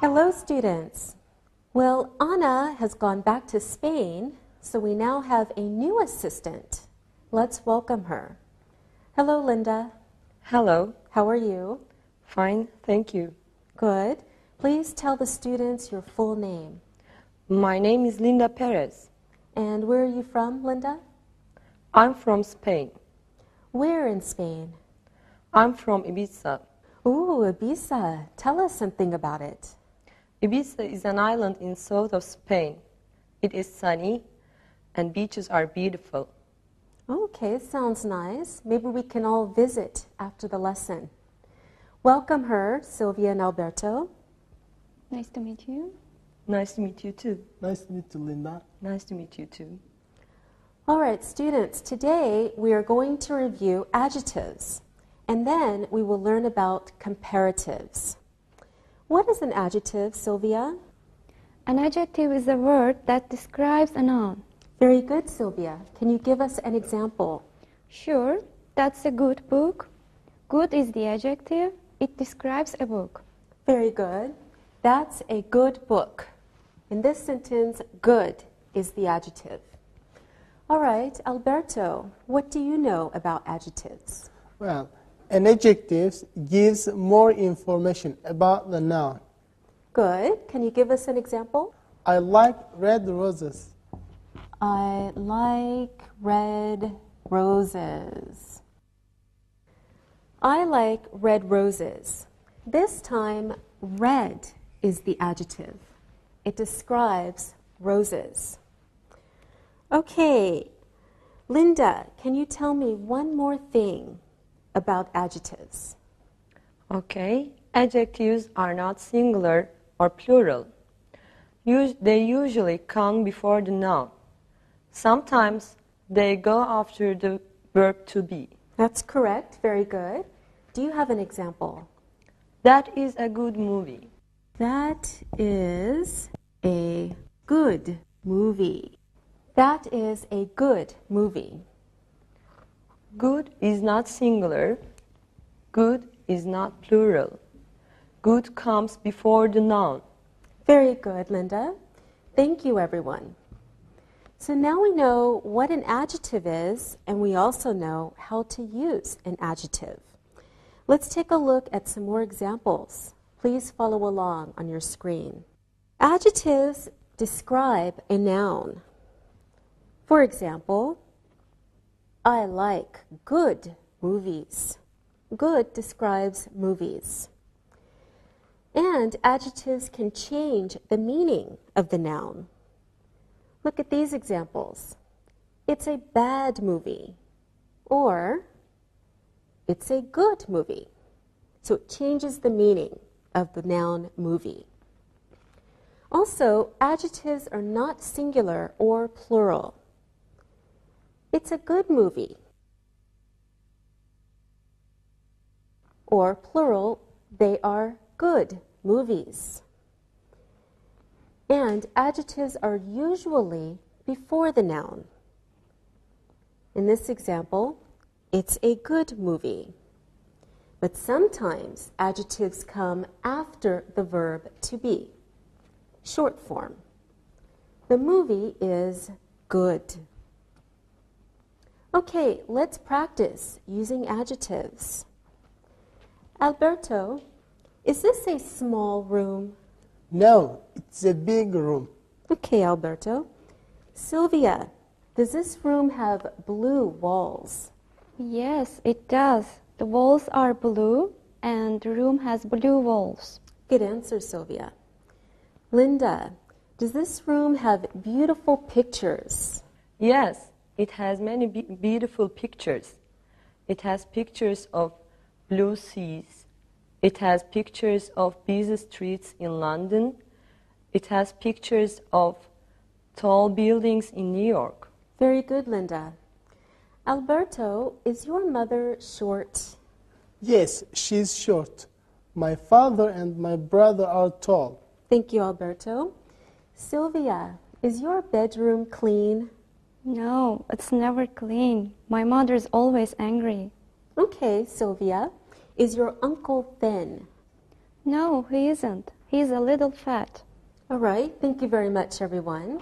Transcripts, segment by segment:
Hello, students. Well, Anna has gone back to Spain, so we now have a new assistant. Let's welcome her. Hello, Linda. Hello. How are you? Fine, thank you. Good. Please tell the students your full name. My name is Linda Perez. And where are you from, Linda? I'm from Spain. Where in Spain? I'm from Ibiza. Ooh, Ibiza. Tell us something about it. Ibiza is an island in south of Spain. It is sunny and beaches are beautiful. Okay, sounds nice. Maybe we can all visit after the lesson. Welcome her, Sylvia and Alberto. Nice to meet you. Nice to meet you too. Nice to meet you, Linda. Nice to meet you too. All right, students, today we are going to review adjectives, and then we will learn about comparatives. What is an adjective, Sylvia? An adjective is a word that describes a noun. Very good, Sylvia. Can you give us an example? Sure, that's a good book. Good is the adjective. It describes a book. Very good. That's a good book. In this sentence, good is the adjective. All right, Alberto, what do you know about adjectives? Well, an adjective gives more information about the noun. Good. Can you give us an example? I like red roses. I like red roses. I like red roses. This time, red is the adjective. It describes roses. Okay, Linda, can you tell me one more thing about adjectives? Okay, adjectives are not singular or plural. They usually come before the noun. Sometimes they go after the verb to be. That's correct. Very good. Do you have an example? That is a good movie. That is a good movie. That is a good movie. Good is not singular. Good is not plural. Good comes before the noun. Very good, Linda. Thank you, everyone. So now we know what an adjective is, and we also know how to use an adjective. Let's take a look at some more examples. Please follow along on your screen. Adjectives describe a noun. For example, I like good movies. Good describes movies. And adjectives can change the meaning of the noun. Look at these examples. It's a bad movie, or it's a good movie. So it changes the meaning of the noun movie. Also, adjectives are not singular or plural. It's a good movie. Or plural, they are good movies. And adjectives are usually before the noun. In this example, it's a good movie. But sometimes adjectives come after the verb to be. Short form. The movie is good. Okay, let's practice using adjectives. Alberto, is this a small room? No, it's a big room. Okay, Alberto. Sylvia, does this room have blue walls? Yes, it does. The walls are blue and the room has blue walls. Good answer, Sylvia. Linda, does this room have beautiful pictures? Yes, it has many beautiful pictures. It has pictures of blue seas. It has pictures of busy streets in London. It has pictures of tall buildings in New York. Very good, Linda. Alberto, is your mother short? Yes, she's short. My father and my brother are tall. Thank you, Alberto. Sylvia, is your bedroom clean? No, it's never clean. My mother's always angry. Okay, Sylvia. Is your uncle thin? No, he isn't. He's a little fat. All right, thank you very much, everyone.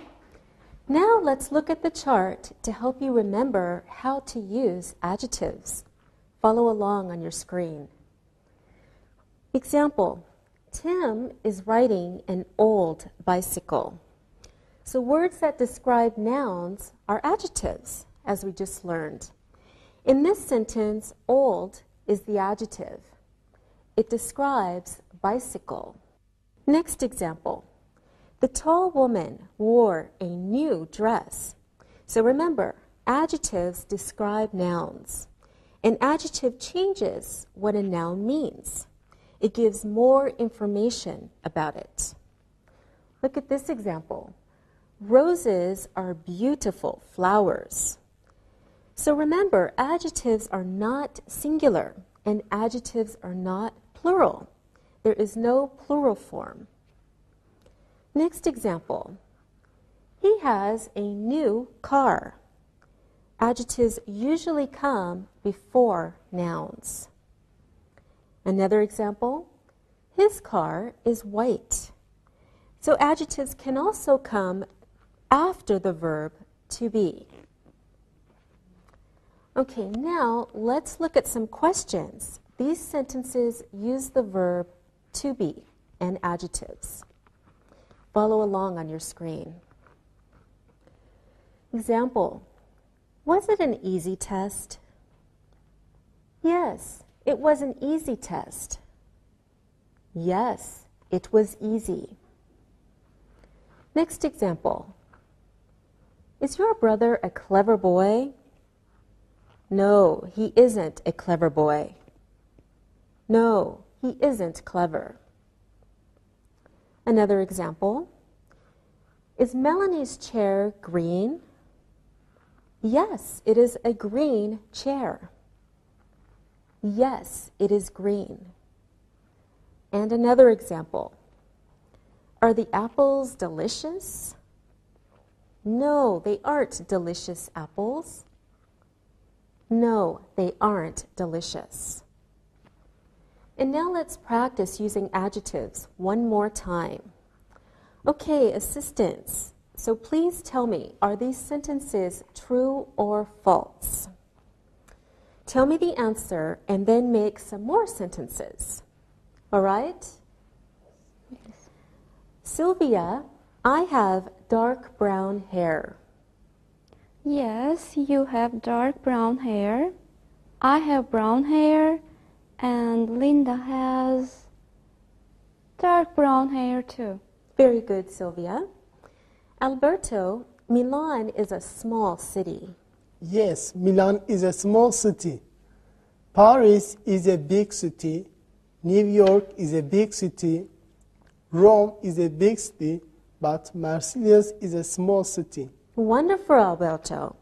Now let's look at the chart to help you remember how to use adjectives. Follow along on your screen. Example, Tim is riding an old bicycle. So words that describe nouns are adjectives, as we just learned. In this sentence, old is the adjective. It describes bicycle. Next example. The tall woman wore a new dress. So remember, adjectives describe nouns. An adjective changes what a noun means. It gives more information about it. Look at this example. Roses are beautiful flowers. So remember, adjectives are not singular and adjectives are not plural. There is no plural form. Next example. He has a new car. Adjectives usually come before nouns. Another example. His car is white. So adjectives can also come after the verb to be. Okay, now let's look at some questions. These sentences use the verb to be and adjectives. Follow along on your screen. Example, was it an easy test? Yes, it was an easy test. Yes, it was easy. Next example, is your brother a clever boy? No, he isn't a clever boy. No, he isn't clever. Another example. Is Melanie's chair green? Yes, it is a green chair. Yes, it is green. And another example. Are the apples delicious? No, they aren't delicious apples. No, they aren't delicious. And now let's practice using adjectives one more time. Okay, assistants, so please tell me, are these sentences true or false? Tell me the answer and then make some more sentences. All right? Yes. Sylvia, I have dark brown hair. Yes, you have dark brown hair. I have brown hair. And Linda has dark brown hair too. Very good, Sylvia. Alberto, Milan is a small city. Yes, Milan is a small city. Paris is a big city. New York is a big city. Rome is a big city, but Marseilles is a small city. Wonderful, Alberto.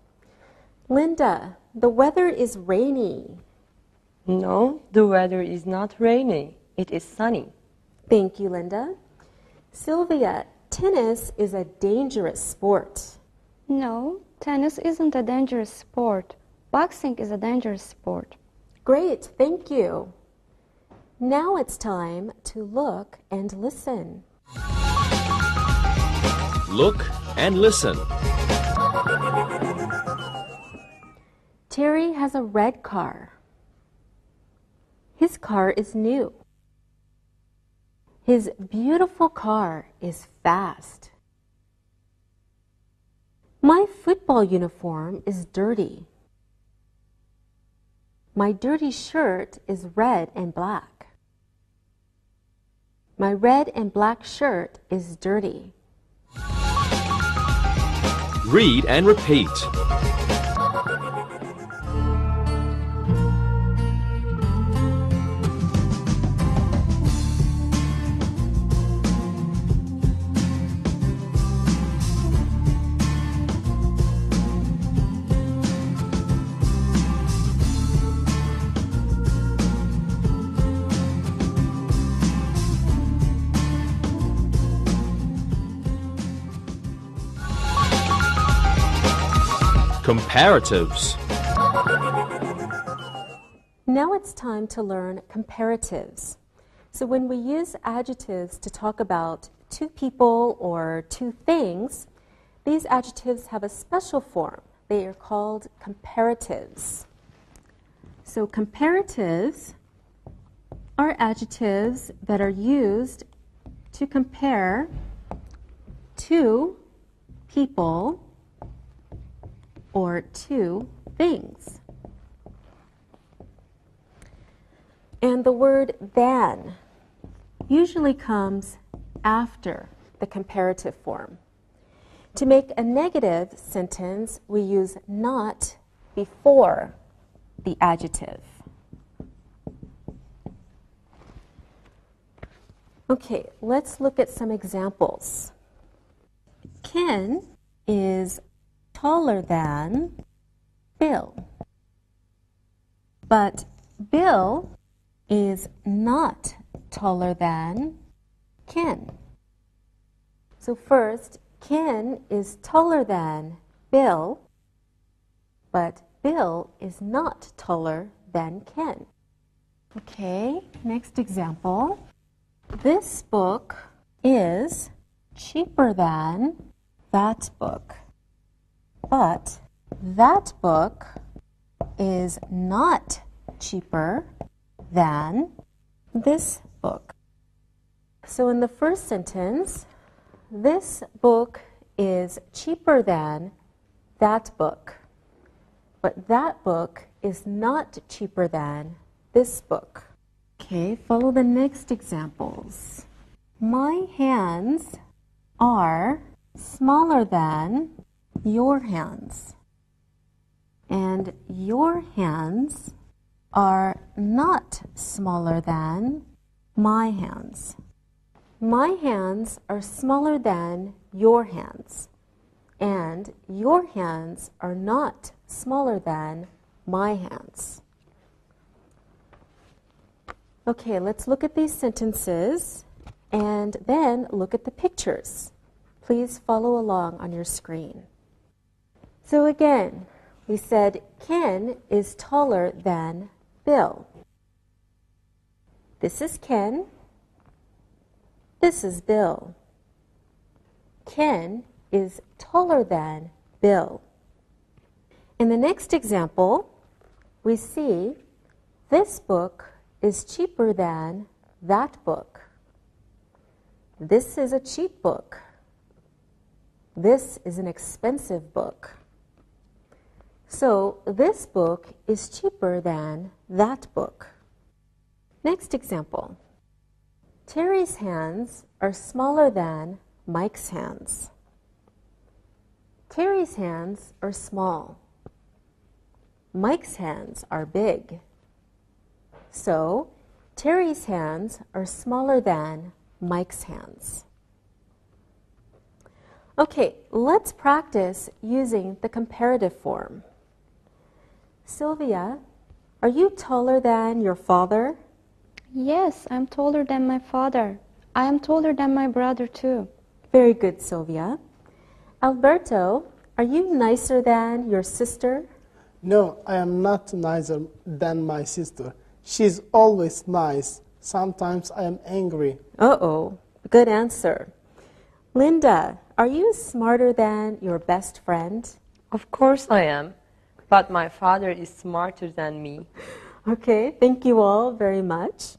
Linda, the weather is rainy. No, the weather is not rainy. It is sunny. Thank you, Linda. Sylvia, tennis is a dangerous sport. No, tennis isn't a dangerous sport. Boxing is a dangerous sport. Great, thank you. Now it's time to look and listen. Look and listen. Terry has a red car. His car is new. His beautiful car is fast. My football uniform is dirty. My dirty shirt is red and black. My red and black shirt is dirty. Read and repeat. Comparatives. Now it's time to learn comparatives. So when we use adjectives to talk about two people or two things, these adjectives have a special form. They are called comparatives. So comparatives are adjectives that are used to compare two people or two things. And the word than usually comes after the comparative form. To make a negative sentence, we use not before the adjective. Okay, let's look at some examples. Ken is taller than Bill, but Bill is not taller than Ken. So first, Ken is taller than Bill, but Bill is not taller than Ken. Okay, next example. This book is cheaper than that book, but that book is not cheaper than this book. So in the first sentence, this book is cheaper than that book, but that book is not cheaper than this book. Okay, follow the next examples. My hands are smaller than your hands, and your hands are not smaller than my hands. My hands are smaller than your hands, and your hands are not smaller than my hands. Okay, let's look at these sentences and then look at the pictures. Please follow along on your screen. So again, we said Ken is taller than Bill. This is Ken. This is Bill. Ken is taller than Bill. In the next example, we see this book is cheaper than that book. This is a cheap book. This is an expensive book. So this book is cheaper than that book. Next example. Teri's hands are smaller than Mike's hands. Teri's hands are small. Mike's hands are big. So Teri's hands are smaller than Mike's hands. Okay, let's practice using the comparative form. Sylvia, are you taller than your father? Yes, I'm taller than my father. I am taller than my brother too. Very good, Sylvia. Alberto, are you nicer than your sister? No, I am not nicer than my sister. She's always nice. Sometimes I am angry. Uh-oh, good answer. Linda, are you smarter than your best friend? Of course I am, but my father is smarter than me. Okay, thank you all very much.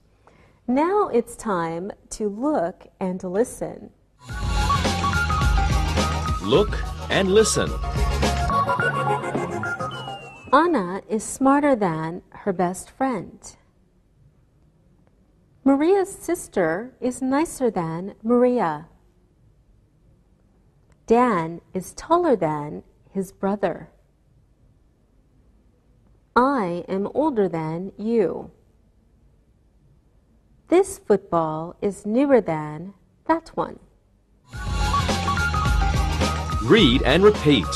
Now it's time to look and listen. Look and listen. Anna is smarter than her best friend. Maria's sister is nicer than Maria. Dan is taller than his brother. I am older than you. This football is newer than that one. Read and repeat.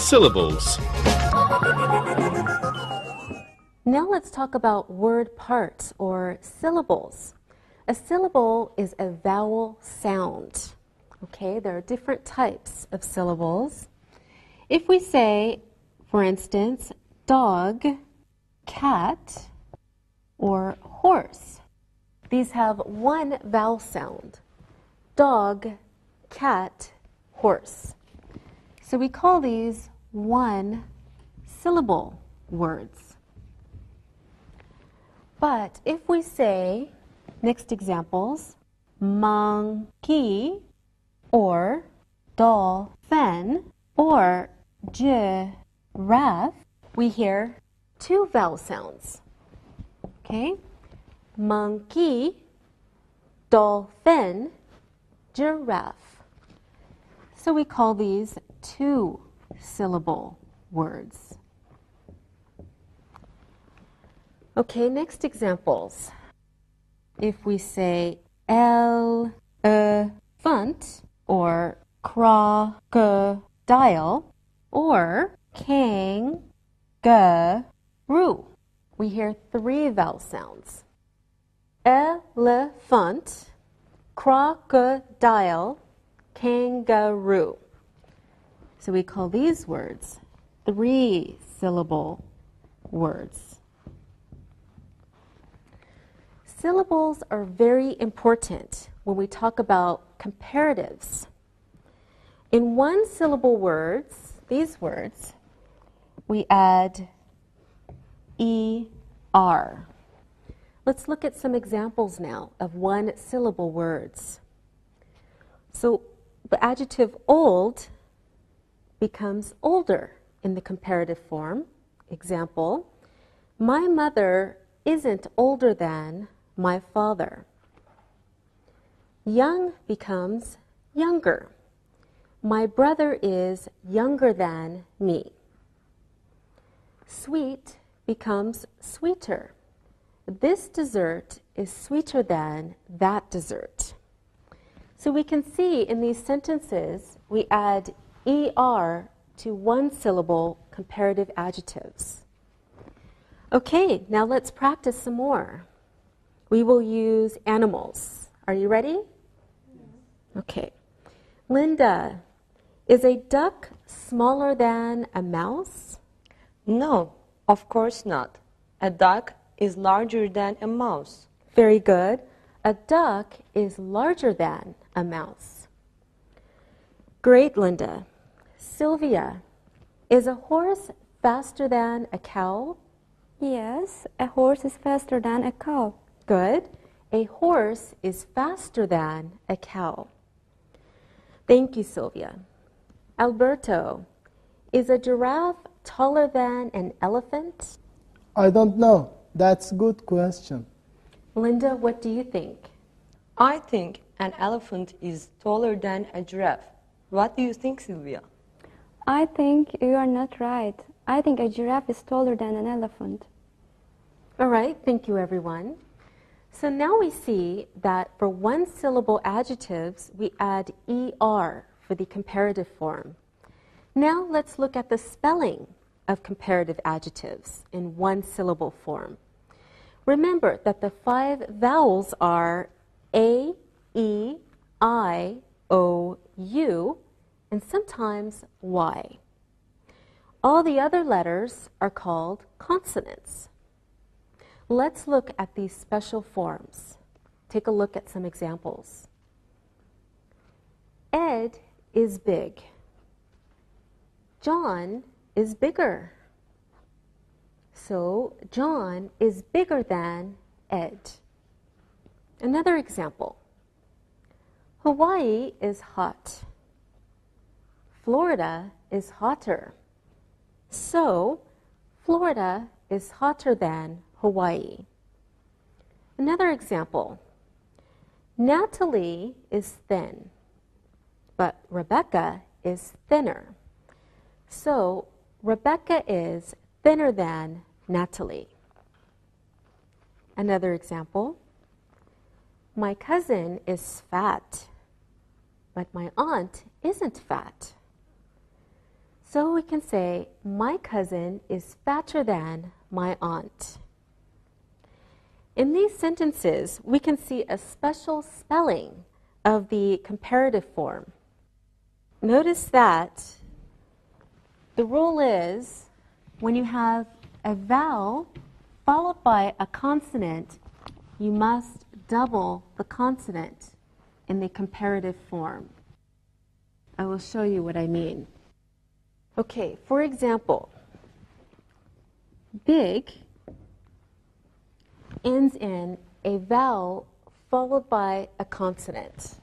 syllables. Now let's talk about word parts or syllables. A syllable is a vowel sound. Okay, there are different types of syllables. If we say, for instance, dog, cat, or horse, these have one vowel sound. Dog, cat, horse. So we call these one syllable words. But if we say, next examples, monkey or dolphin or giraffe, we hear two vowel sounds. Okay? Monkey, dolphin, giraffe. So we call these two syllable words. Okay, next examples. If we say elephant or crocodile or kangaroo, we hear three vowel sounds. Elephant, crocodile, kangaroo. So we call these words three syllable words. Syllables are very important when we talk about comparatives. In one syllable words, these words, we add ER. Let's look at some examples now of one syllable words. So the adjective old becomes older in the comparative form. Example, my mother isn't older than my father. Young becomes younger. My brother is younger than me. Sweet becomes sweeter. This dessert is sweeter than that dessert. So we can see in these sentences we add ER to one syllable comparative adjectives. Okay, now let's practice some more. We will use animals. Are you ready? Okay. Linda, is a duck smaller than a mouse? No, of course not. A duck is larger than a mouse. Very good. A duck is larger than a mouse. Great, Linda. Sylvia, is a horse faster than a cow? Yes, a horse is faster than a cow. Good. A horse is faster than a cow. Thank you, Sylvia. Alberto, is a giraffe taller than an elephant? I don't know. That's a good question. Linda, what do you think? I think an elephant is taller than a giraffe. What do you think, Sylvia? I think you are not right. I think a giraffe is taller than an elephant. All right, thank you, everyone. So now we see that for one syllable adjectives, we add ER for the comparative form. Now let's look at the spelling of comparative adjectives in one syllable form. Remember that the 5 vowels are A, E, I, O, U, and sometimes Y. All the other letters are called consonants. Let's look at these special forms. Take a look at some examples. Ed is big. John is bigger. So John is bigger than Ed. Another example. Hawaii is hot. Florida is hotter. So Florida is hotter than Hawaii. Another example. Natalie is thin, but Rebecca is thinner. So Rebecca is thinner than Natalie. Another example. My cousin is fat, but my aunt isn't fat. So we can say, my cousin is fatter than my aunt. In these sentences, we can see a special spelling of the comparative form. Notice that the rule is when you have a vowel followed by a consonant, you must double the consonant in the comparative form. I will show you what I mean. Okay, for example, big ends in a vowel followed by a consonant,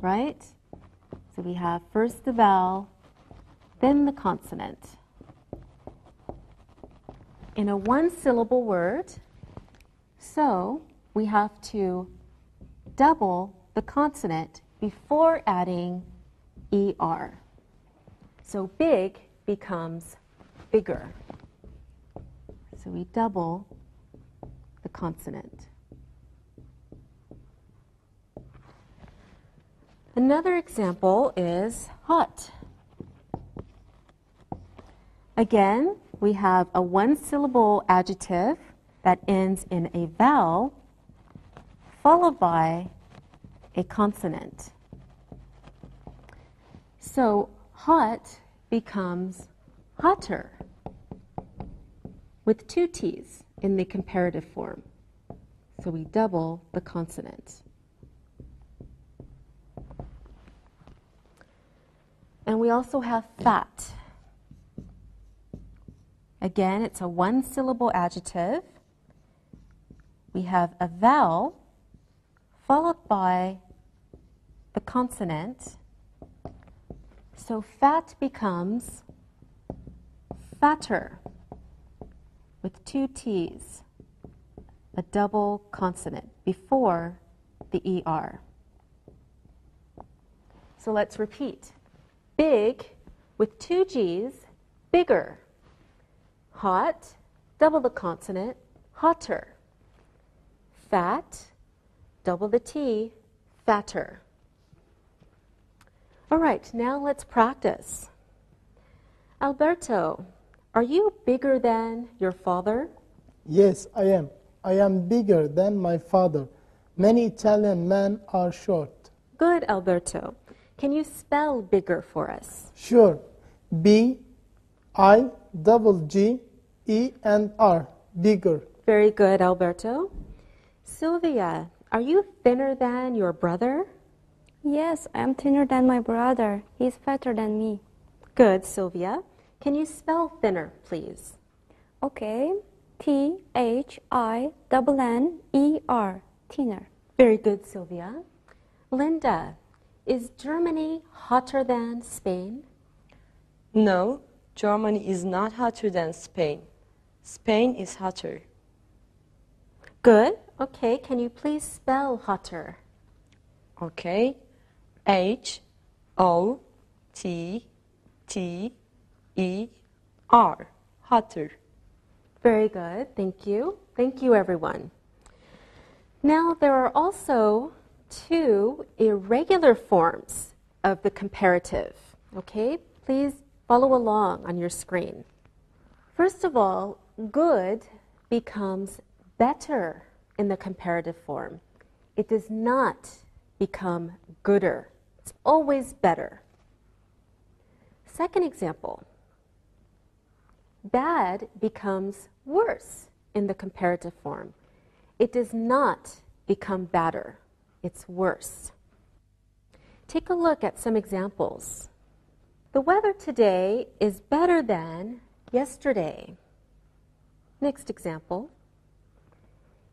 right? So we have first the vowel, then the consonant. In a one-syllable word, so we have to double the consonant before adding ER. So big becomes bigger. So we double the consonant. Another example is hot. Again, we have a one-syllable adjective that ends in a vowel followed by a consonant. So hot becomes hotter with two T's in the comparative form. So we double the consonant. And we also have fat. Again, it's a one-syllable adjective. We have a vowel followed by the consonant. So fat becomes fatter with two T's, a double consonant before the ER. So let's repeat. Big with two G's, bigger. Hot, double the consonant, hotter. Fat, double the T, fatter. All right, now let's practice. Alberto, are you bigger than your father? Yes, I am. I am bigger than my father. Many Italian men are short. Good, Alberto. Can you spell bigger for us? Sure. B-I-G-G-E-R. Bigger. Very good, Alberto. Sylvia, are you thinner than your brother? Yes, I am thinner than my brother. He's fatter than me. Good, Sylvia. Can you spell thinner, please? Okay. T-H-I-N-N-E-R. Thinner. Very good, Sylvia. Linda, is Germany hotter than Spain? No, Germany is not hotter than Spain. Spain is hotter. Good. Okay, can you please spell hotter? Okay. H-O-T-T-E-R. Hotter. Very good. Thank you. Thank you, everyone. Now, there are also two irregular forms of the comparative. Okay? Please follow along on your screen. First of all, good becomes better in the comparative form. It does not become gooder. It's always better. Second example, bad becomes worse in the comparative form. It does not become badder. It's worse. Take a look at some examples. The weather today is better than yesterday. Next example.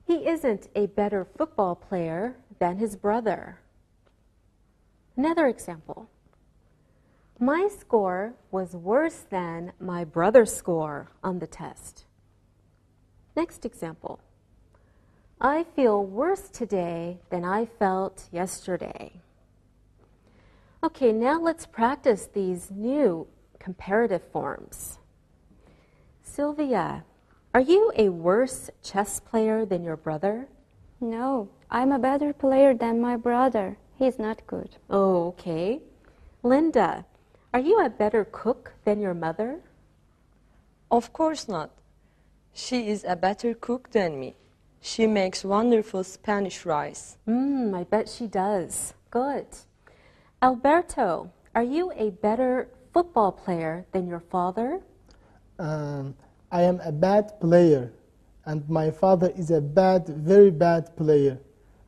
He isn't a better football player than his brother. Another example. My score was worse than my brother's score on the test. Next example. I feel worse today than I felt yesterday. Okay, now let's practice these new comparative forms. Sylvia, are you a worse chess player than your brother? No, I'm a better player than my brother. He's not good. Oh, okay. Linda, Are you a better cook than your mother? Of course not. She is a better cook than me. She makes wonderful Spanish rice. I bet she does. Good. Alberto, are you a better football player than your father? I am a bad player, and my father is a very bad player.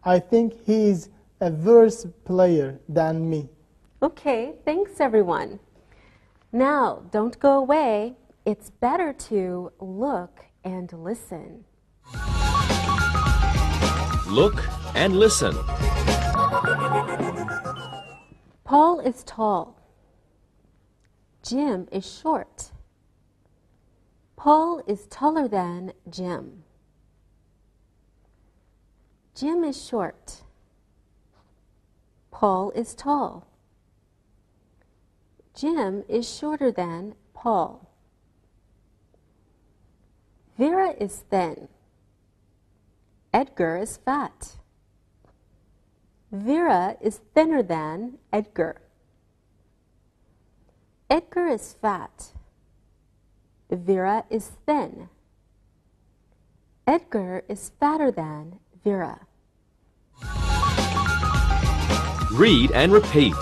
I think he is a worse player than me. Okay, thanks everyone. Now, don't go away. It's better to look and listen. Look and listen. Paul is tall. Jim is short. Paul is taller than Jim. Jim is short. Paul is tall. Jim is shorter than Paul. Vera is thin. Edgar is fat. Vera is thinner than Edgar. Edgar is fat. Vera is thin. Edgar is fatter than Vera. Read and repeat.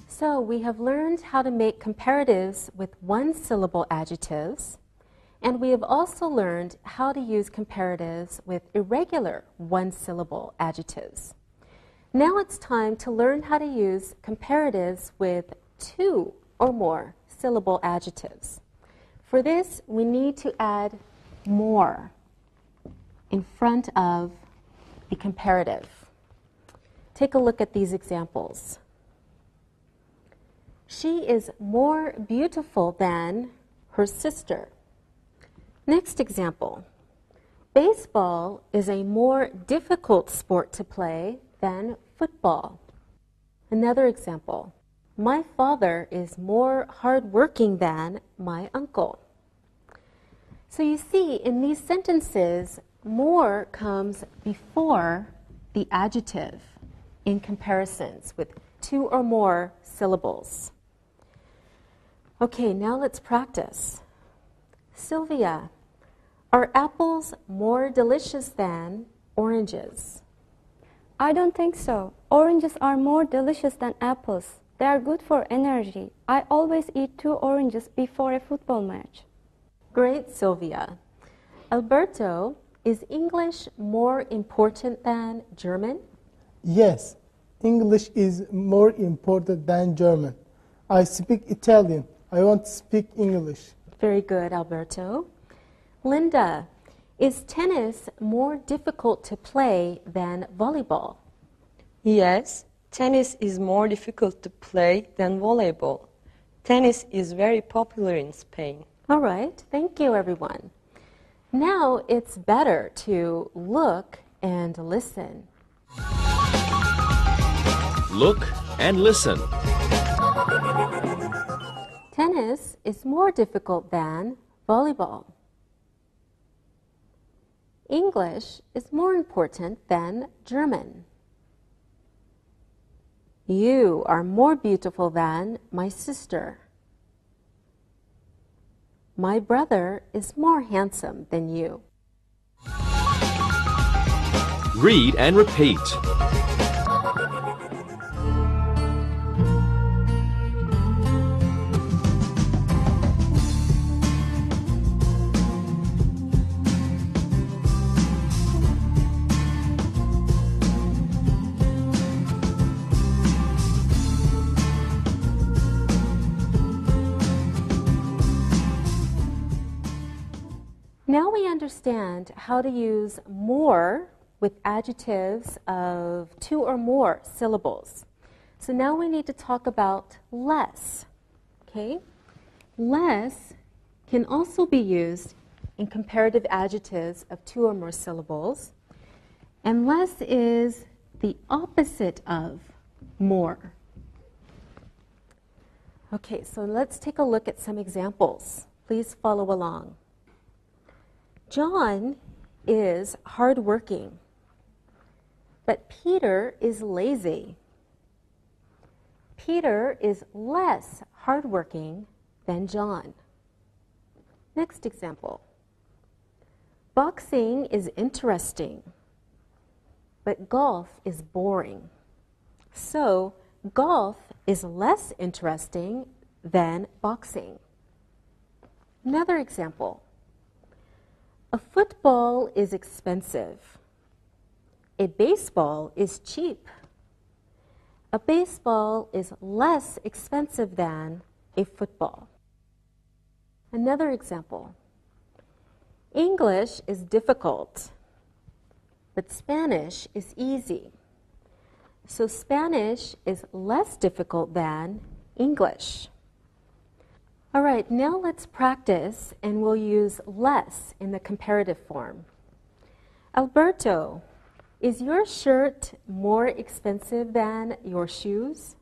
So we have learned how to make comparatives with one-syllable adjectives, and we have also learned how to use comparatives with irregular one-syllable adjectives. Now it's time to learn how to use comparatives with two or more syllable adjectives. For this, we need to add more in front of the comparative. Take a look at these examples. She is more beautiful than her sister. Next example. Baseball is a more difficult sport to play than football. Another example. My father is more hardworking than my uncle. So you see, in these sentences, more comes before the adjective in comparisons with two or more syllables. Okay, now let's practice. Sylvia, are apples more delicious than oranges? I don't think so. Oranges are more delicious than apples. They are good for energy. I always eat 2 oranges before a football match. Great, Sylvia. Alberto, is English more important than German? Yes, English is more important than German. I speak Italian. I want to speak English. Very good, Alberto. Linda, is tennis more difficult to play than volleyball? Yes, tennis is more difficult to play than volleyball. Tennis is very popular in Spain. All right, thank you, everyone. Now it's better to look and listen. Look and listen. Tennis is more difficult than volleyball. English is more important than German. You are more beautiful than my sister. My brother is more handsome than you. Read and repeat. Now we understand how to use more with adjectives of 2 or more syllables. So now we need to talk about less. Okay? Less can also be used in comparative adjectives of 2 or more syllables. And less is the opposite of more. Okay, so let's take a look at some examples. Please follow along. John is hardworking, but Peter is lazy. Peter is less hardworking than John. Next example. Boxing is interesting, but golf is boring. So, golf is less interesting than boxing. Another example. A football is expensive. A baseball is cheap. A baseball is less expensive than a football. Another example. English is difficult, but Spanish is easy. So Spanish is less difficult than English. All right, now let's practice, and we'll use less in the comparative form. Alberto, is your shirt more expensive than your shoes?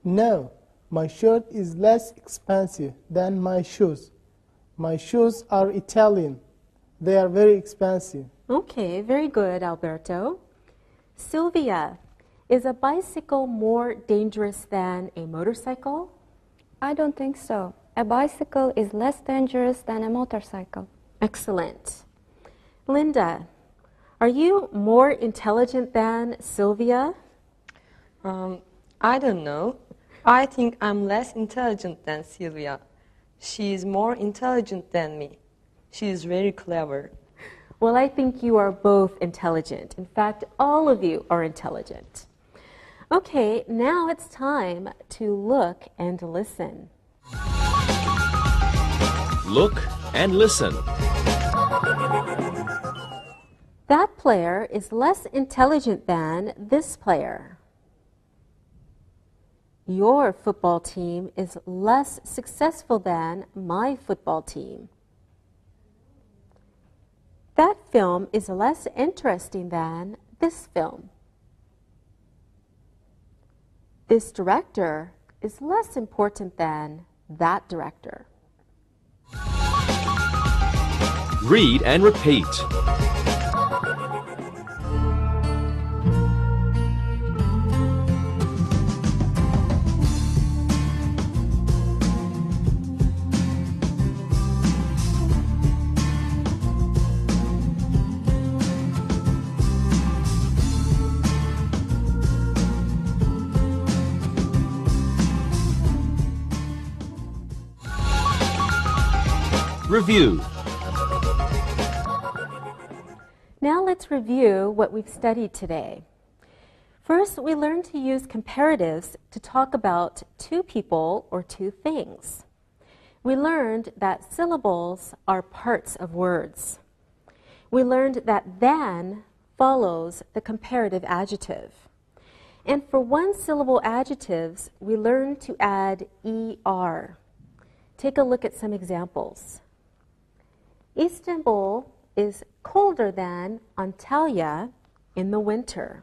No, my shirt is less expensive than my shoes. My shoes are Italian. They are very expensive. Okay, very good, Alberto. Sylvia, is a bicycle more dangerous than a motorcycle? I don't think so. A bicycle is less dangerous than a motorcycle. Excellent. Linda, are you more intelligent than Sylvia? I don't know. I think I'm less intelligent than Sylvia. She is more intelligent than me. She is very clever. Well, I think you are both intelligent. In fact, all of you are intelligent. Okay, now it's time to look and listen. Look and listen. That player is less intelligent than this player. Your football team is less successful than my football team. That film is less interesting than this film. This director is less important than that director. Read and repeat. Review. Now let's review what we've studied today. First, we learned to use comparatives to talk about 2 people or 2 things. We learned that syllables are parts of words. We learned that than follows the comparative adjective. And for one-syllable adjectives, we learned to add er. Take a look at some examples. Istanbul is colder than Antalya in the winter.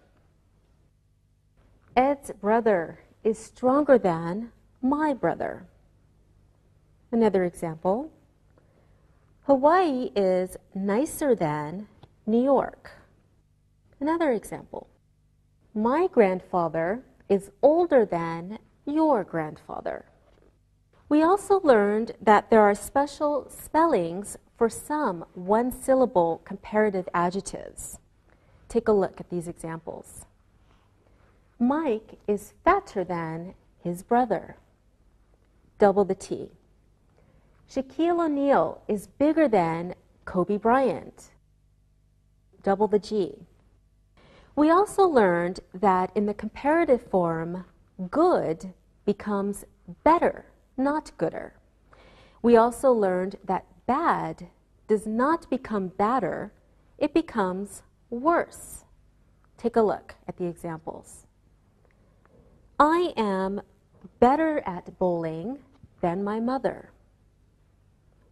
Ed's brother is stronger than my brother. Another example. Hawaii is nicer than New York. Another example. My grandfather is older than your grandfather. We also learned that there are special spellings for some one-syllable comparative adjectives. Take a look at these examples. Mike is fatter than his brother. Double the T. Shaquille O'Neal is bigger than Kobe Bryant. Double the G. We also learned that in the comparative form, good becomes better, not gooder. We also learned that bad does not become better, it becomes worse. Take a look at the examples. I am better at bowling than my mother.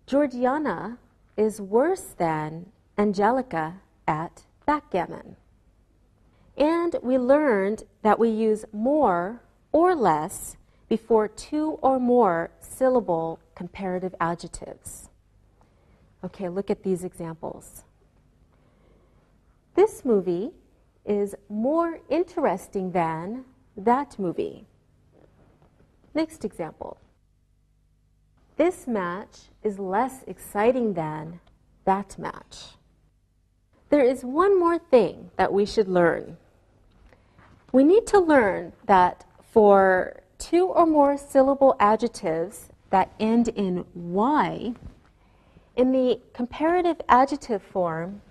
Georgiana is worse than Angelica at backgammon. And we learned that we use more or less before two or more syllable comparative adjectives. Okay, look at these examples. This movie is more interesting than that movie. Next example. This match is less exciting than that match. There is one more thing that we should learn. We need to learn that for two or more syllable adjectives that end in y, in the comparative adjective form,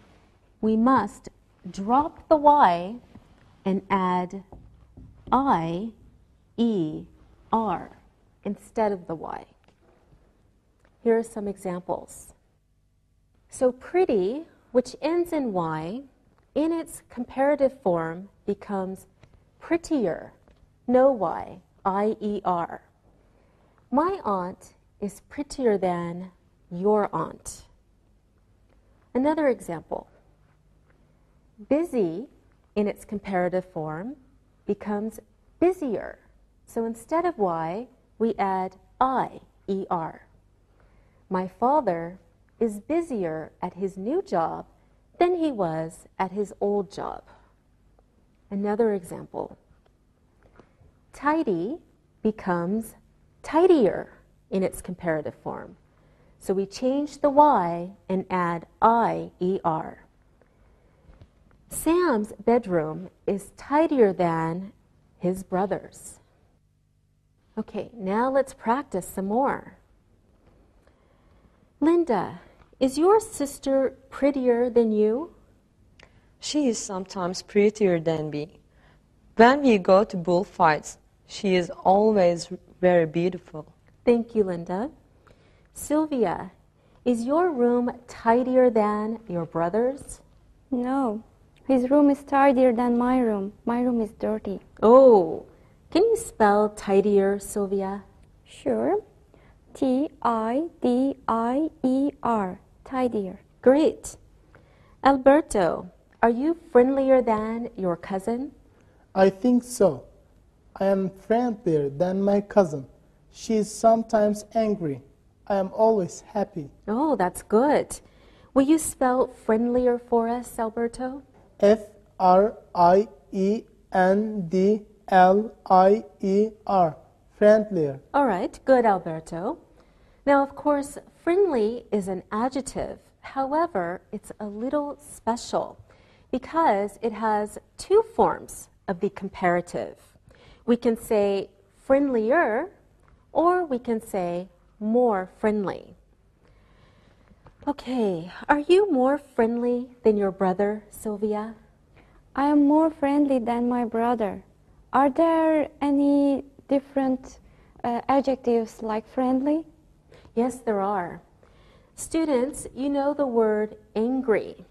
we must drop the y and add I, E, R instead of the y. Here are some examples. So pretty, which ends in y, in its comparative form becomes prettier, no y, I-E-R. My aunt is prettier than your aunt. Another example. Busy, in its comparative form, becomes busier. So instead of y, we add I-E-R. My father is busier at his new job than he was at his old job. Another example. Tidy becomes tidier in its comparative form. So we change the y and add I-E-R. Sam's bedroom is tidier than his brother's. Okay, now let's practice some more. Linda, is your sister prettier than you? She is sometimes prettier than me. When we go to bullfights, she is always very beautiful. Thank you, Linda. Sylvia, is your room tidier than your brother's? No, his room is tidier than my room. My room is dirty. Oh, can you spell tidier, Sylvia? Sure. T-I-D-I-E-R. Tidier. Great. Alberto, are you friendlier than your cousin? I think so. I am friendlier than my cousin. She is sometimes angry. I am always happy. Oh, that's good. Will you spell friendlier for us, Alberto? F-R-I-E-N-D-L-I-E-R. Friendlier. All right, good, Alberto. Now, of course, friendly is an adjective. However, it's a little special because it has two forms of the comparative. We can say friendlier, or we can say more friendly. Okay, are you more friendly than your brother, Sylvia? I am more friendly than my brother. Are there any different adjectives like friendly? Yes, there are. Students, you know the word angry.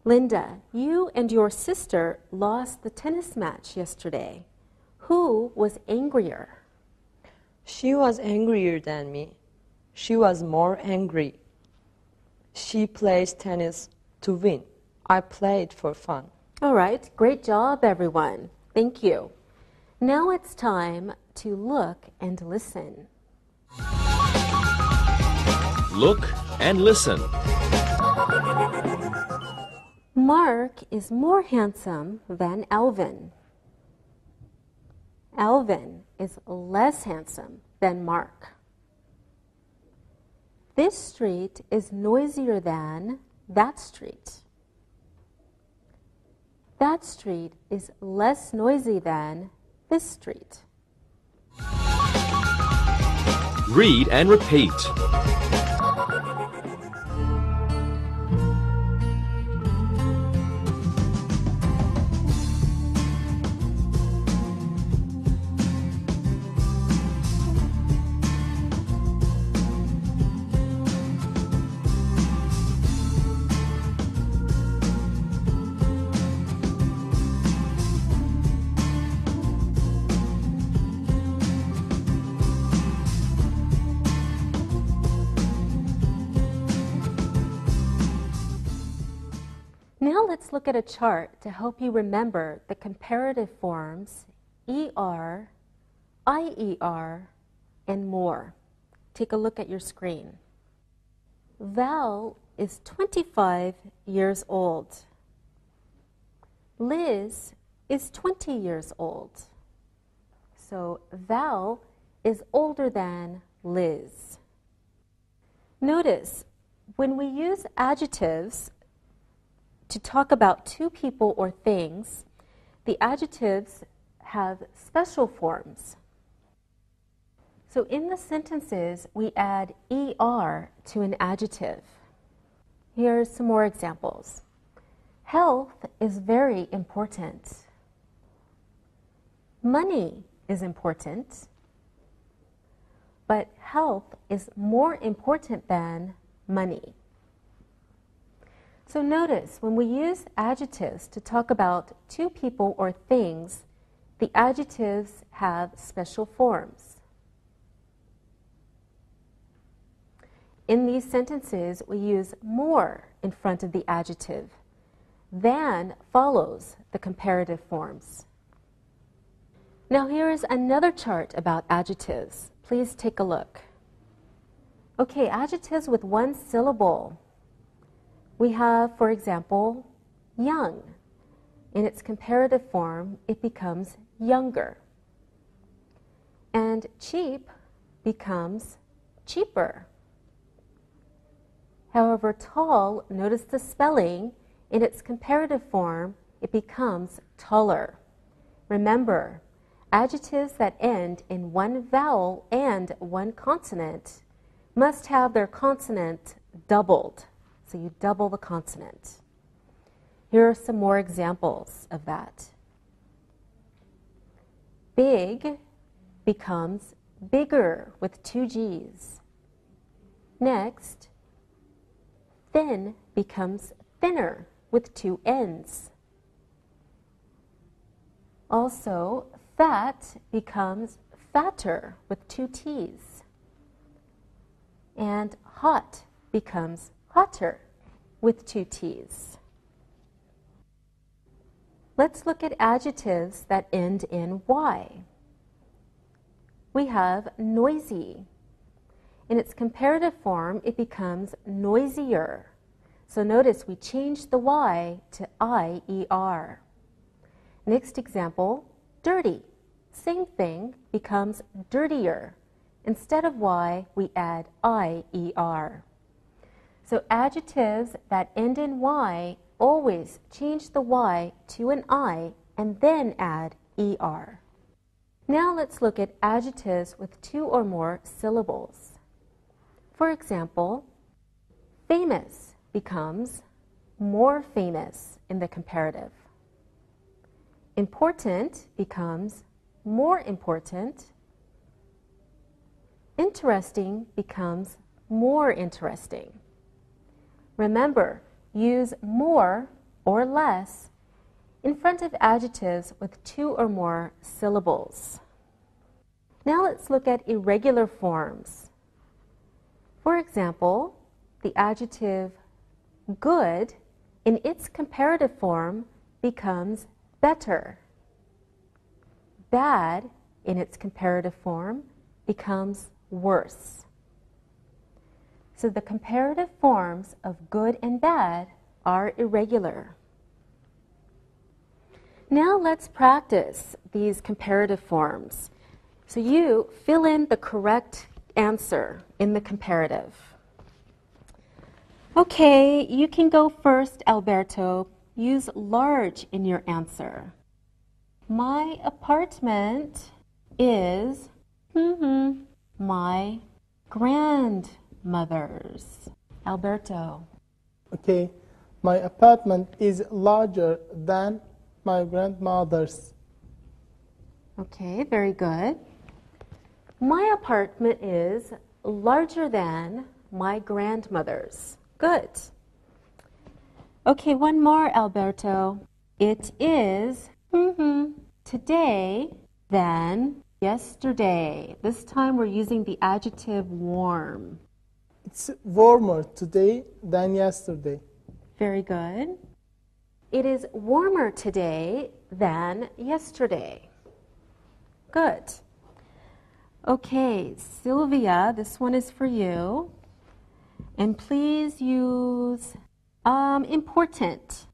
Linda, you and your sister lost the tennis match yesterday. Who was angrier? She was angrier than me. She was more angry. She plays tennis to win. I played for fun. All right, great job, everyone. Thank you. Now it's time to look and listen. Look and listen. Mark is more handsome than Alvin. Alvin is less handsome than Mark. This street is noisier than that street. That street is less noisy than this street. Read and repeat. look at a chart to help you remember the comparative forms ER, IER, and more. Take a look at your screen. Val is 25 years old. Liz is 20 years old. So Val is older than Liz. Notice, when we use adjectives to talk about two people or things, the adjectives have special forms. So in the sentences, we add ER to an adjective. Here are some more examples. Health is very important. Money is important, but health is more important than money. So notice, when we use adjectives to talk about two people or things, the adjectives have special forms. In these sentences, we use more in front of the adjective. Than follows the comparative forms. Now here is another chart about adjectives. Please take a look. Okay, adjectives with one syllable. We have, for example, young. In its comparative form, it becomes younger. And cheap becomes cheaper. However, tall, notice the spelling, in its comparative form, it becomes taller. Remember, adjectives that end in one vowel and one consonant must have their consonant doubled. So you double the consonant. Here are some more examples of that. Big becomes bigger with two G's. Next, thin becomes thinner with two N's. Also, fat becomes fatter with two T's. And hot becomes hotter with two T's. Let's look at adjectives that end in Y. We have noisy. In its comparative form, it becomes noisier. So notice we changed the Y to IER. Next example, dirty. Same thing, becomes dirtier. Instead of Y, we add IER. So adjectives that end in Y always change the Y to an I and then add ER. Now let's look at adjectives with two or more syllables. For example, famous becomes more famous in the comparative. Important becomes more important. Interesting becomes more interesting. Remember, use more or less in front of adjectives with two or more syllables. Now let's look at irregular forms. For example, the adjective good in its comparative form becomes better. Bad in its comparative form becomes worse. So the comparative forms of good and bad are irregular. Now let's practice these comparative forms. So you fill in the correct answer in the comparative. Okay, you can go first, Alberto. Use large in your answer. My apartment is my grandmother's. Alberto. Okay, my apartment is larger than my grandmother's. Okay, very good. My apartment is larger than my grandmother's. Good. Okay, one more, Alberto. It is today than yesterday. This time we're using the adjective warm. It's warmer today than yesterday. Very good. It is warmer today than yesterday. Good. Okay, Sylvia, this one is for you. And please use important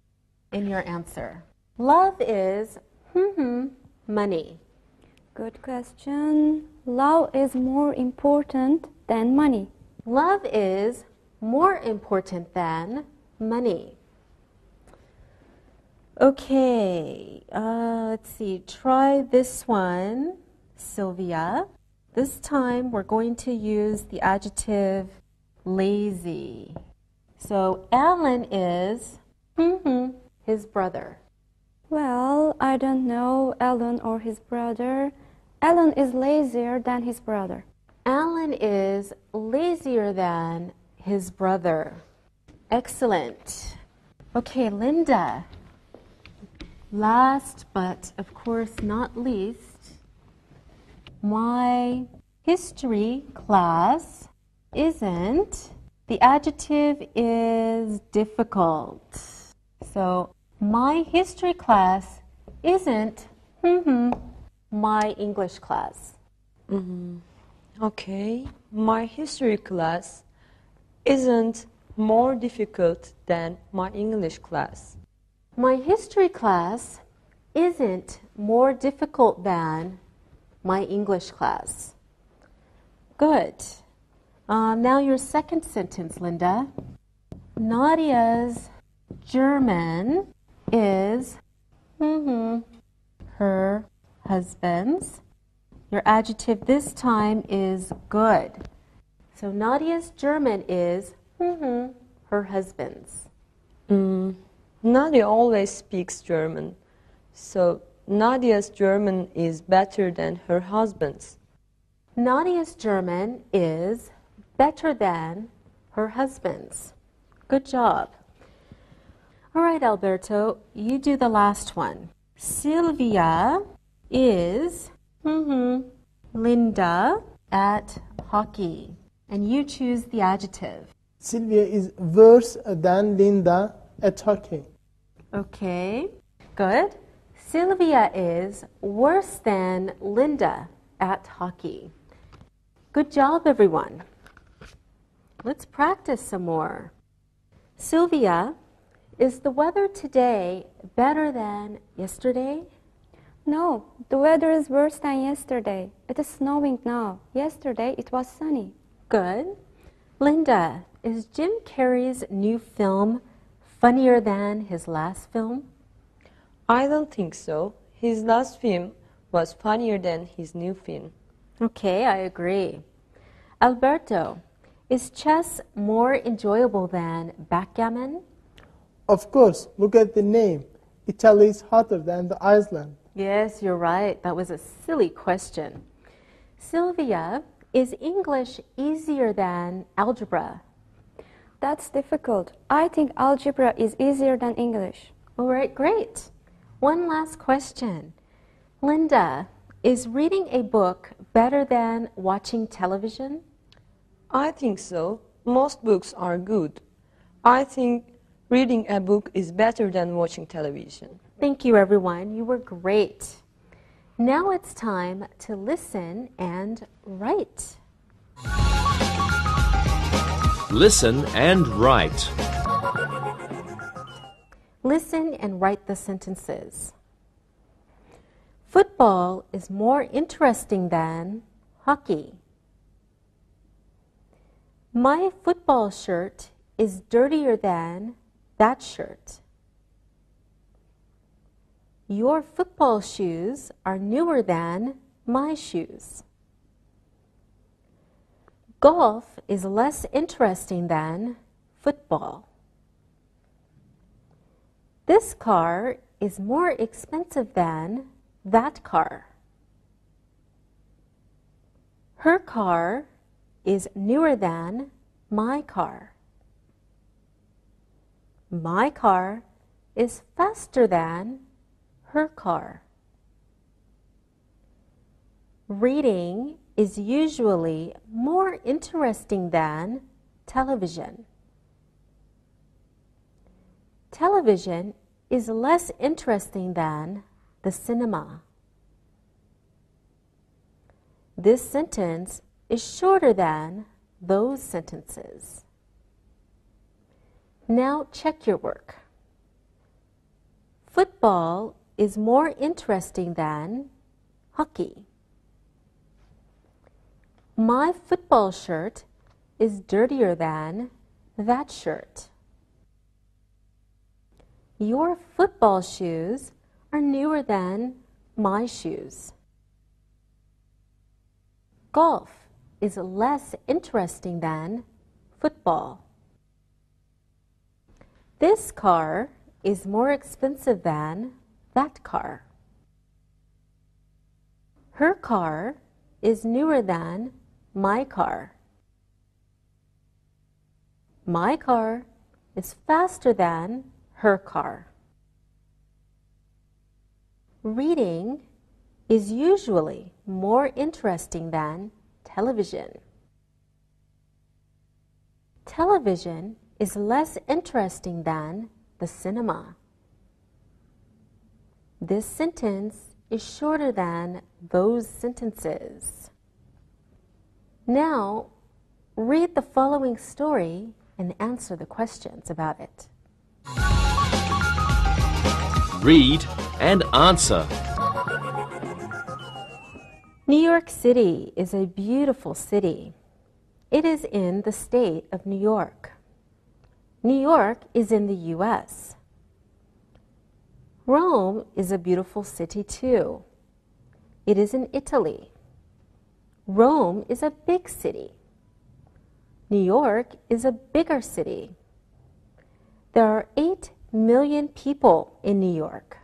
in your answer. Love is money. Good question. Love is more important than money. Love is more important than money. Okay, let's see. Try this one, Sylvia. This time we're going to use the adjective lazy. So Alan is his brother. Well, I don't know Alan or his brother. Alan is lazier than his brother. Alan is lazier than his brother. Excellent. Okay, Linda. Last but of course not least, my history class isn't. The adjective is difficult. So my history class isn't my English class. Okay, my history class isn't more difficult than my English class. My history class isn't more difficult than my English class. Good. Now your second sentence, Linda. Nadia's German is her husband's. Your adjective this time is good. So Nadia's German is her husband's. Nadia always speaks German, so Nadia's German is better than her husband's. Nadia's German is better than her husband's. Good job. All right, Alberto, you do the last one. Sylvia is Linda at hockey. And you choose the adjective. Sylvia is worse than Linda at hockey. Okay, good. Sylvia is worse than Linda at hockey. Good job, everyone. Let's practice some more. Sylvia, is the weather today better than yesterday? No, the weather is worse than yesterday. It is snowing now. Yesterday it was sunny. Good. Linda, is Jim Carrey's new film funnier than his last film? I don't think so. His last film was funnier than his new film. Okay, I agree. Alberto, is chess more enjoyable than backgammon? Of course, look at the name. Italy is hotter than the Iceland. Yes, you're right. That was a silly question. Sylvia, is English easier than algebra? That's difficult. I think algebra is easier than English. All right, great. One last question. Linda, is reading a book better than watching television? I think so. Most books are good. I think reading a book is better than watching television. Thank you, everyone. You were great. Now it's time to listen and write. Listen and write. Listen and write the sentences. Football is more interesting than hockey. My football shirt is dirtier than that shirt. Your football shoes are newer than my shoes. Golf is less interesting than football. This car is more expensive than that car. Her car is newer than my car. My car is faster than her car. Reading is usually more interesting than television. Television is less interesting than the cinema. This sentence is shorter than those sentences. Now check your work. Football is more interesting than hockey. My football shirt is dirtier than that shirt. Your football shoes are newer than my shoes. Golf is less interesting than football. This car is more expensive than that car. Her car is newer than my car. My car is faster than her car. Reading is usually more interesting than television. Television is less interesting than the cinema. This sentence is shorter than those sentences. Now, read the following story and answer the questions about it. Read and answer. New York City is a beautiful city. It is in the state of New York. New York is in the U.S. Rome is a beautiful city too. It is in Italy. Rome is a big city. New York is a bigger city. There are 8 million people in New York.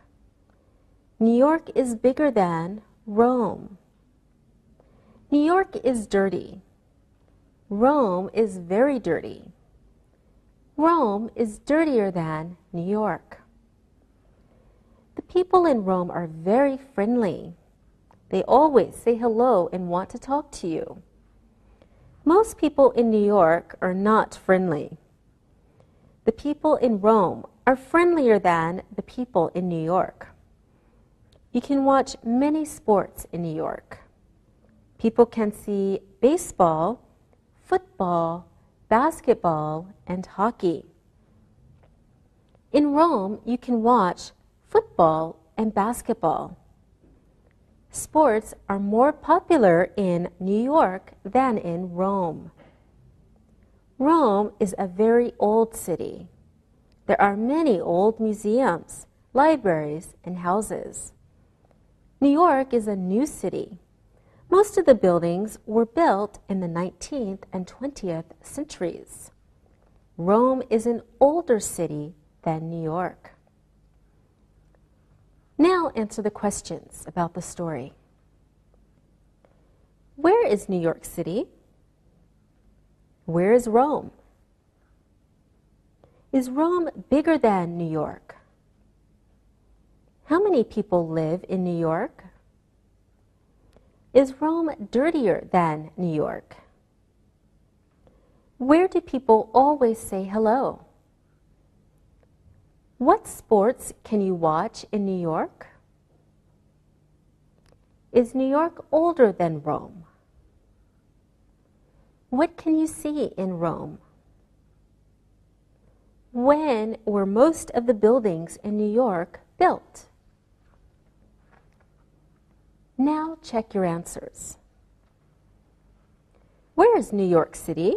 New York is bigger than Rome. New York is dirty. Rome is very dirty. Rome is dirtier than New York. The people in Rome are very friendly. They always say hello and want to talk to you. Most people in New York are not friendly. The people in Rome are friendlier than the people in New York. You can watch many sports in New York. People can see baseball, football, basketball, and hockey. In Rome, you can watch football and basketball. Sports are more popular in New York than in Rome. Rome is a very old city. There are many old museums, libraries, and houses. New York is a new city. Most of the buildings were built in the 19th and 20th centuries. Rome is an older city than New York. Now answer the questions about the story. Where is New York City? Where is Rome? Is Rome bigger than New York? How many people live in New York? Is Rome dirtier than New York? Where do people always say hello? What sports can you watch in New York? Is New York older than Rome? What can you see in Rome? When were most of the buildings in New York built? Now check your answers. Where is New York City?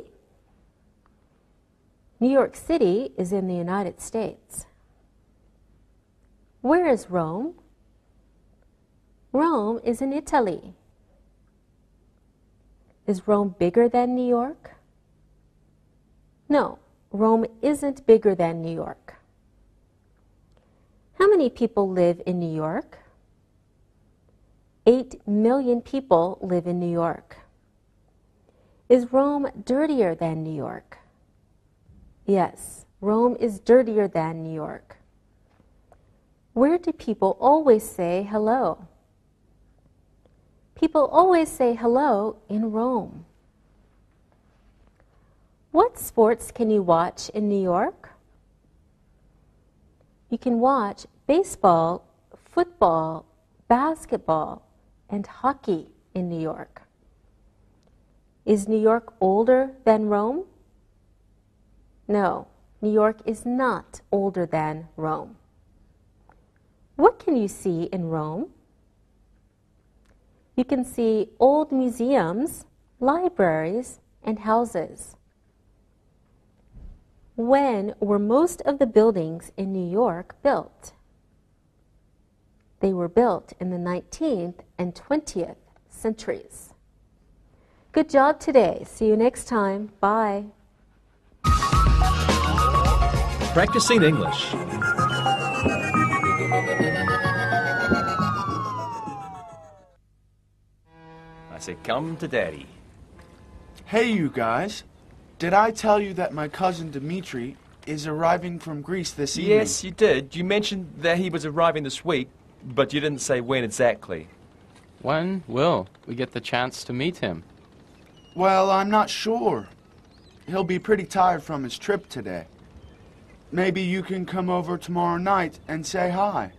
New York City is in the United States. Where is Rome? Rome is in Italy. Is Rome bigger than New York? No, Rome isn't bigger than New York. How many people live in New York? 8 million people live in New York. Is Rome dirtier than New York? Yes, Rome is dirtier than New York. Where do people always say hello? People always say hello in Rome. What sports can you watch in New York? You can watch baseball, football, basketball, and hockey in New York. Is New York older than Rome? No, New York is not older than Rome. What can you see in Rome? You can see old museums, libraries, and houses. When were most of the buildings in New York built? They were built in the 19th and 20th centuries. Good job today. See you next time. Bye. Practicing English. I say, come to Daddy. Hey, you guys. Did I tell you that my cousin Dimitri is arriving from Greece this evening? Yes, you did. You mentioned that he was arriving this week, but you didn't say when exactly. When will we get the chance to meet him? Well, I'm not sure. He'll be pretty tired from his trip today. Maybe you can come over tomorrow night and say hi.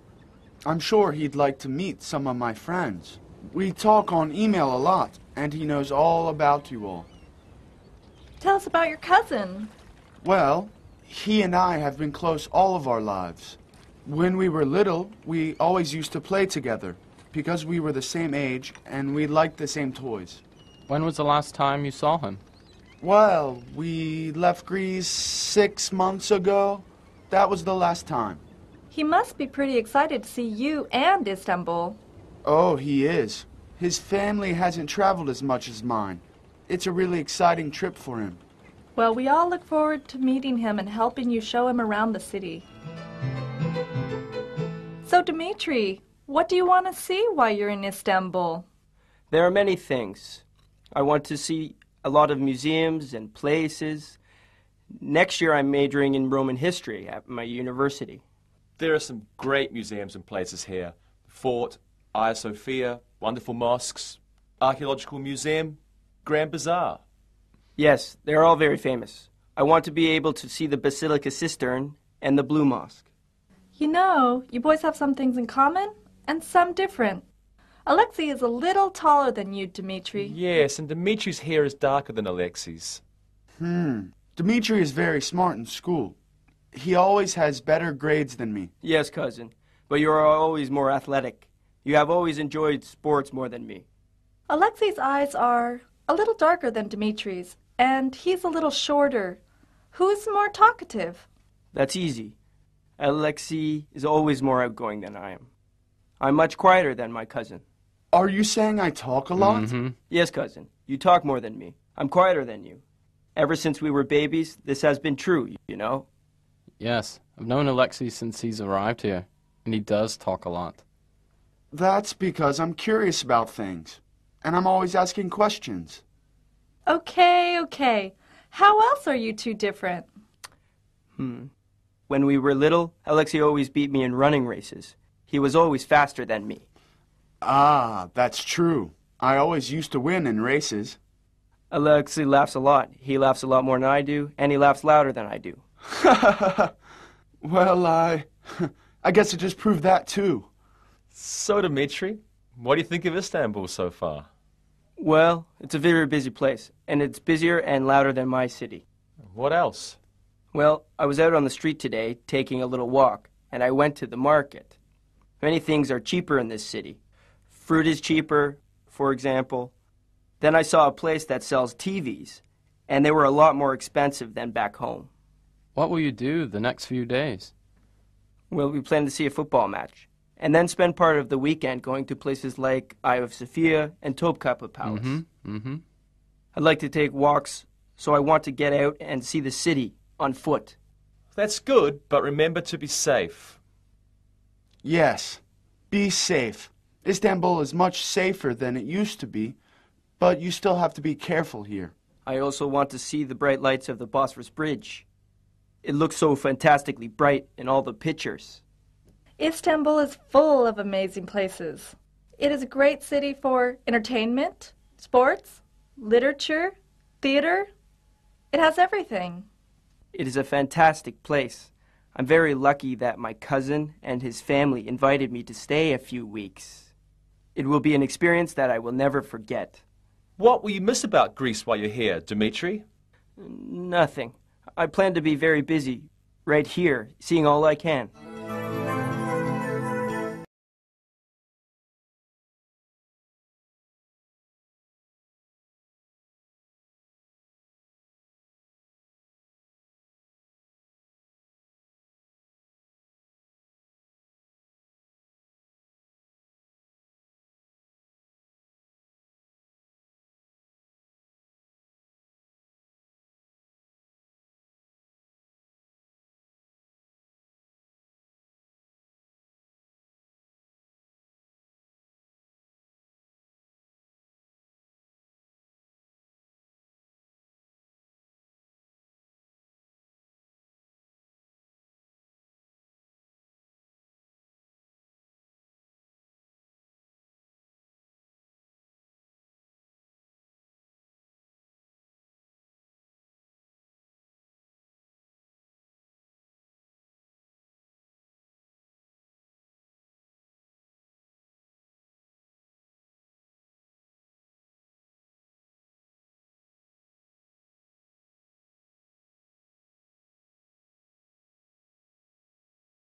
I'm sure he'd like to meet some of my friends. We talk on email a lot, and he knows all about you all. Tell us about your cousin. Well, he and I have been close all of our lives. When we were little, we always used to play together, because we were the same age and we liked the same toys. When was the last time you saw him? Well, we left Greece 6 months ago. That was the last time. He must be pretty excited to see you and Istanbul. Oh, he is. His family hasn't traveled as much as mine. It's a really exciting trip for him. Well, we all look forward to meeting him and helping you show him around the city. So, Dimitri, what do you want to see while you're in Istanbul? There are many things. I want to see a lot of museums and places. Next year I'm majoring in Roman history at my university. There are some great museums and places here. Fort, Hagia Sophia, wonderful mosques, archaeological museum, Grand Bazaar. Yes, they're all very famous. I want to be able to see the Basilica Cistern and the Blue Mosque. You know, you boys have some things in common and some different. Alexei is a little taller than you, Dimitri. Yes, and Dimitri's hair is darker than Alexei's. Dimitri is very smart in school. He always has better grades than me. Yes, cousin, but you are always more athletic. You have always enjoyed sports more than me. Alexei's eyes are a little darker than Dimitri's, and he's a little shorter. Who's more talkative? That's easy. Alexei is always more outgoing than I am. I'm much quieter than my cousin. Are you saying I talk a lot? Mm-hmm. Yes, cousin. You talk more than me. I'm quieter than you. Ever since we were babies, this has been true, you know? Yes, I've known Alexei since he's arrived here, and he does talk a lot. That's because I'm curious about things, and I'm always asking questions. Okay. How else are you two different? When we were little, Alexei always beat me in running races. He was always faster than me. Ah, that's true. I always used to win in races. Alexei laughs a lot. He laughs a lot more than I do, and he laughs louder than I do. Well, I guess it just proved that too. So, Dimitri, what do you think of Istanbul so far? Well, it's a very busy place, and it's busier and louder than my city. What else? Well, I was out on the street today taking a little walk, and I went to the market. Many things are cheaper in this city. Fruit is cheaper, for example. Then I saw a place that sells TVs, and they were a lot more expensive than back home. What will you do the next few days? Well, we plan to see a football match, and then spend part of the weekend going to places like Hagia Sophia and Topkapi Palace. I'd like to take walks, so I want to get out and see the city on foot. That's good, but remember to be safe. Yes, be safe. Istanbul is much safer than it used to be, but you still have to be careful here. I also want to see the bright lights of the Bosphorus Bridge. It looks so fantastically bright in all the pictures. Istanbul is full of amazing places. It is a great city for entertainment, sports, literature, theater. It has everything. It is a fantastic place. I'm very lucky that my cousin and his family invited me to stay a few weeks. It will be an experience that I will never forget. What will you miss about Greece while you're here, Dimitri? Nothing. I plan to be very busy right here, seeing all I can.